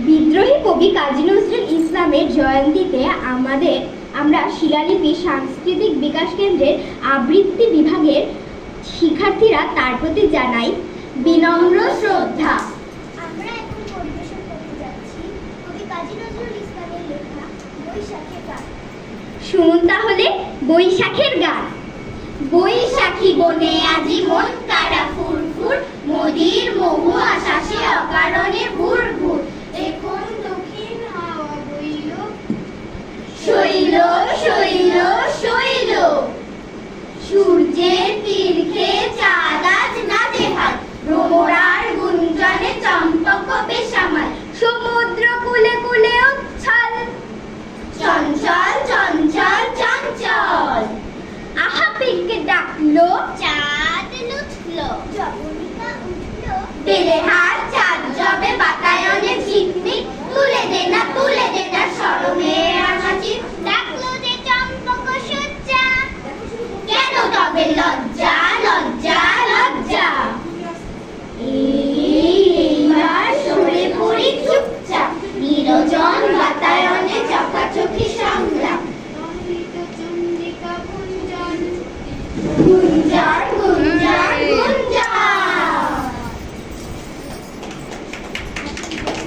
বিদ্রোহী কবি কাজী নজরুল ইসলামের জয়ন্তীতে আমরা শিলালিপি সাংস্কৃতিক বিকাশ কেন্দ্রের আবৃত্তি বিভাগের শিক্ষার্থীরা তার প্রতি জানাই বিনম্র শ্রদ্ধা। আমরা এখন পরিবেশন করতে যাচ্ছি কবি কাজী নজরুল ইসলামের লেখা বৈশাখের গান। শুনুন তাহলে বৈশাখের গান। বৈশাখী বনে আজি মন কারা ফুরফুর, মোদির মহু আশাসে অকারণে ভুর ভুর। এখন দক্ষিণ হাওয়া বইল, শৈল শৈল শৈল, সূর্যের তীর্থে চাঁদ আজ নাজেহাল, ভ্রমরার গুঞ্জনে চম্পক বেসামাল, সমুদ্র কুলে কুলে উচ্ছল, চঞ্চল চঞ্চল চঞ্চল। আহা পিকে ডাকলো, চাঁদ লুঠলো, জবনিকা উঠলো, বেলে হাত চাঁদ জবে বাতায়নে ঝিকমিক, তুলে দে না শরমের আনাচির। ডাকলো যে চম্পক সজ্জা, কেন তবে লজ্জা লজ্জা লজ্জা। এইবার সরে পড়ি চুপচাপ, নিরজন বাতায়নে চকাচকি সংগ্রাম। অমৃত চন্দ্রিকা গুঞ্জন,